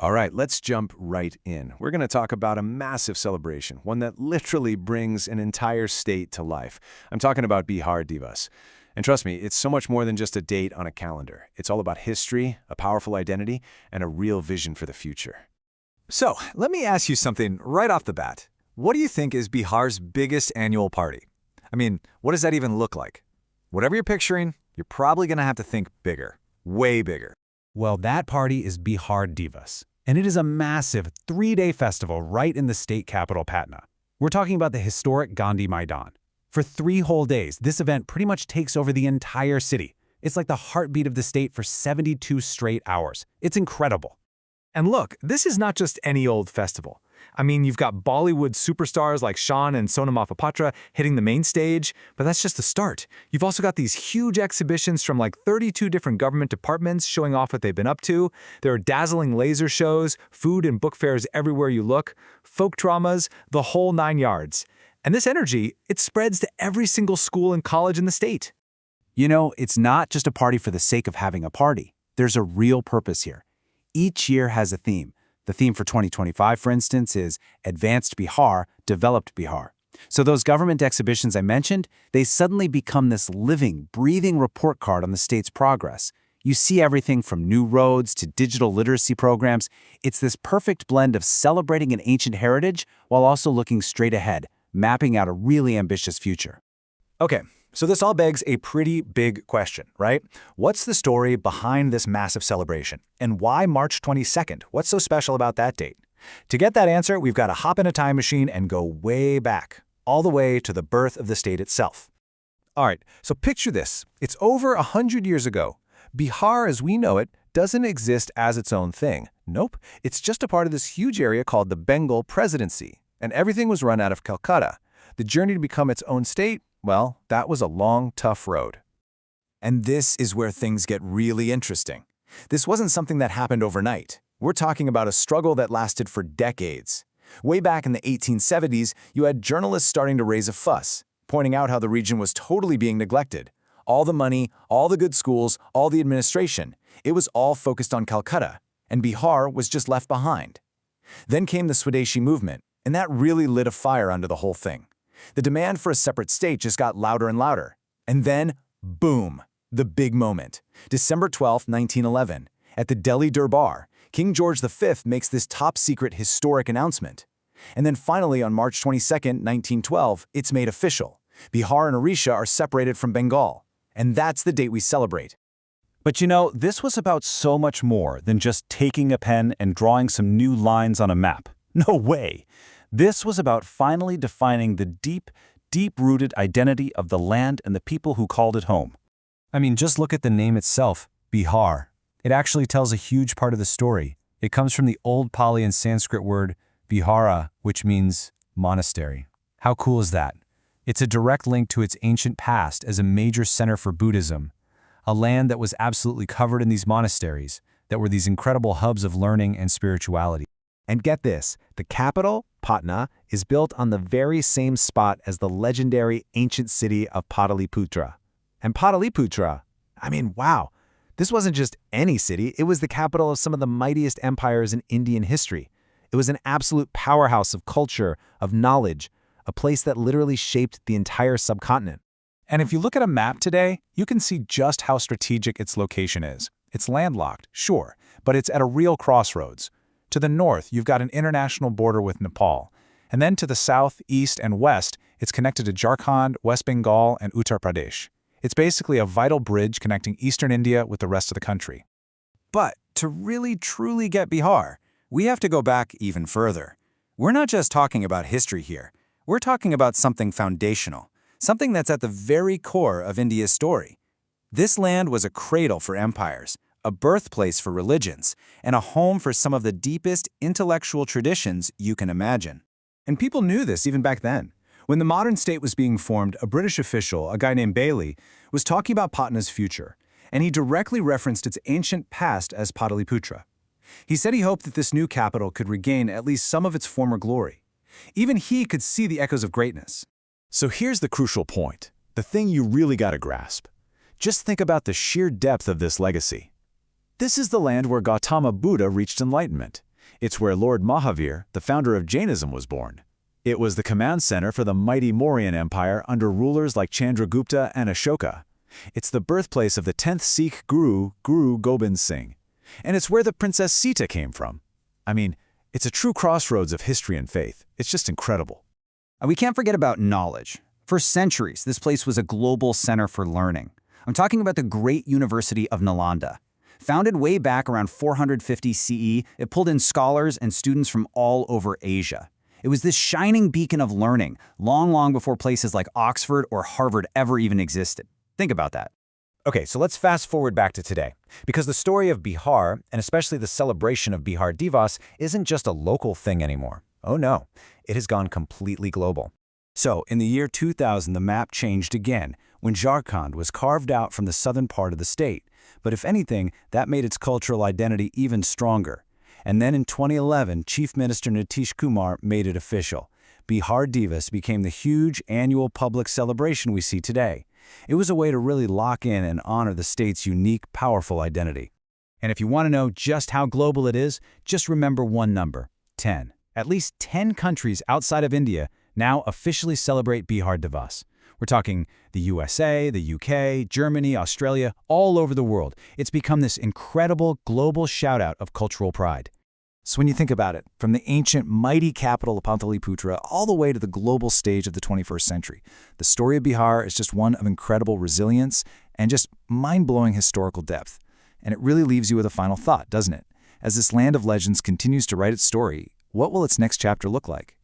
All right, let's jump right in. We're going to talk about a massive celebration, one that literally brings an entire state to life. I'm talking about Bihar Diwas. And trust me, it's so much more than just a date on a calendar. It's all about history, a powerful identity, and a real vision for the future. So, let me ask you something right off the bat. What do you think is Bihar's biggest annual party? I mean, what does that even look like? Whatever you're picturing, you're probably going to have to think bigger, way bigger. Well, that party is Bihar Diwas, and it is a massive 3-day festival right in the state capital, Patna. We're talking about the historic Gandhi Maidan. For 3 whole days, this event pretty much takes over the entire city. It's like the heartbeat of the state for 72 straight hours. It's incredible. And look, this is not just any old festival. I mean, you've got Bollywood superstars like Shan and Sonam Mahapatra hitting the main stage, but that's just the start. You've also got these huge exhibitions from like 32 different government departments showing off what they've been up to. There are dazzling laser shows, food and book fairs everywhere you look, folk dramas, the whole 9 yards. And this energy, it spreads to every single school and college in the state. You know, it's not just a party for the sake of having a party. There's a real purpose here. Each year has a theme. The theme for 2025, for instance, is Advanced Bihar, Developed Bihar. So those government exhibitions I mentioned, they suddenly become this living, breathing report card on the state's progress. You see everything from new roads to digital literacy programs. It's this perfect blend of celebrating an ancient heritage while also looking straight ahead, mapping out a really ambitious future. Okay, so this all begs a pretty big question, right? What's the story behind this massive celebration? And why March 22nd? What's so special about that date? To get that answer, we've got to hop in a time machine and go way back, all the way to the birth of the state itself. All right, so picture this. It's over 100 years ago. Bihar, as we know it, doesn't exist as its own thing. Nope, it's just a part of this huge area called the Bengal Presidency. And everything was run out of Calcutta. The journey to become its own state, well, that was a long, tough road. And this is where things get really interesting. This wasn't something that happened overnight. We're talking about a struggle that lasted for decades. Way back in the 1870s, you had journalists starting to raise a fuss, pointing out how the region was totally being neglected. All the money, all the good schools, all the administration, it was all focused on Calcutta, and Bihar was just left behind. Then came the Swadeshi movement, and that really lit a fire under the whole thing. The demand for a separate state just got louder and louder. And then, boom, the big moment. December 12, 1911, at the Delhi Durbar, King George V makes this top-secret historic announcement. And then finally, on March 22, 1912, it's made official. Bihar and Orissa are separated from Bengal. And that's the date we celebrate. But you know, this was about so much more than just taking a pen and drawing some new lines on a map. No way! This was about finally defining the deep, deep-rooted identity of the land and the people who called it home. I mean, just look at the name itself, Bihar. It actually tells a huge part of the story. It comes from the old Pali and Sanskrit word Vihara, which means monastery. How cool is that? It's a direct link to its ancient past as a major center for Buddhism, a land that was absolutely covered in these monasteries, that were these incredible hubs of learning and spirituality. And get this, the capital, Patna, is built on the very same spot as the legendary ancient city of Pataliputra. And Pataliputra, I mean, wow, this wasn't just any city, it was the capital of some of the mightiest empires in Indian history. It was an absolute powerhouse of culture, of knowledge, a place that literally shaped the entire subcontinent. And if you look at a map today, you can see just how strategic its location is. It's landlocked, sure, but it's at a real crossroads. To the north, you've got an international border with Nepal. And then to the south, east, and west, it's connected to Jharkhand, West Bengal, and Uttar Pradesh. It's basically a vital bridge connecting eastern India with the rest of the country. But to really truly get Bihar, we have to go back even further. We're not just talking about history here. We're talking about something foundational, something that's at the very core of India's story. This land was a cradle for empires, a birthplace for religions, and a home for some of the deepest intellectual traditions you can imagine. And people knew this even back then. When the modern state was being formed, a British official, a guy named Bailey, was talking about Patna's future, and he directly referenced its ancient past as Pataliputra. He said he hoped that this new capital could regain at least some of its former glory. Even he could see the echoes of greatness. So here's the crucial point, the thing you really got to grasp. Just think about the sheer depth of this legacy. This is the land where Gautama Buddha reached enlightenment. It's where Lord Mahavir, the founder of Jainism, was born. It was the command center for the mighty Mauryan Empire under rulers like Chandragupta and Ashoka. It's the birthplace of the 10th Sikh guru, Guru Gobind Singh. And it's where the Princess Sita came from. I mean, it's a true crossroads of history and faith. It's just incredible. And we can't forget about knowledge. For centuries, this place was a global center for learning. I'm talking about the great University of Nalanda. Founded way back around 450 CE, it pulled in scholars and students from all over Asia. It was this shining beacon of learning, long before places like Oxford or Harvard ever even existed. Think about that. Okay, so let's fast forward back to today, because the story of Bihar, and especially the celebration of Bihar Diwas, isn't just a local thing anymore. Oh no, it has gone completely global. So, in the year 2000, the map changed again, when Jharkhand was carved out from the southern part of the state. But if anything, that made its cultural identity even stronger. And then in 2011, Chief Minister Nitish Kumar made it official. Bihar Diwas became the huge annual public celebration we see today. It was a way to really lock in and honor the state's unique, powerful identity. And if you want to know just how global it is, just remember one number: 10. At least 10 countries outside of India now officially celebrate Bihar Diwas. We're talking the USA, the UK, Germany, Australia, all over the world. It's become this incredible global shout-out of cultural pride. So when you think about it, from the ancient, mighty capital of Pataliputra all the way to the global stage of the 21st century, the story of Bihar is just one of incredible resilience and just mind-blowing historical depth. And it really leaves you with a final thought, doesn't it? As this land of legends continues to write its story, what will its next chapter look like?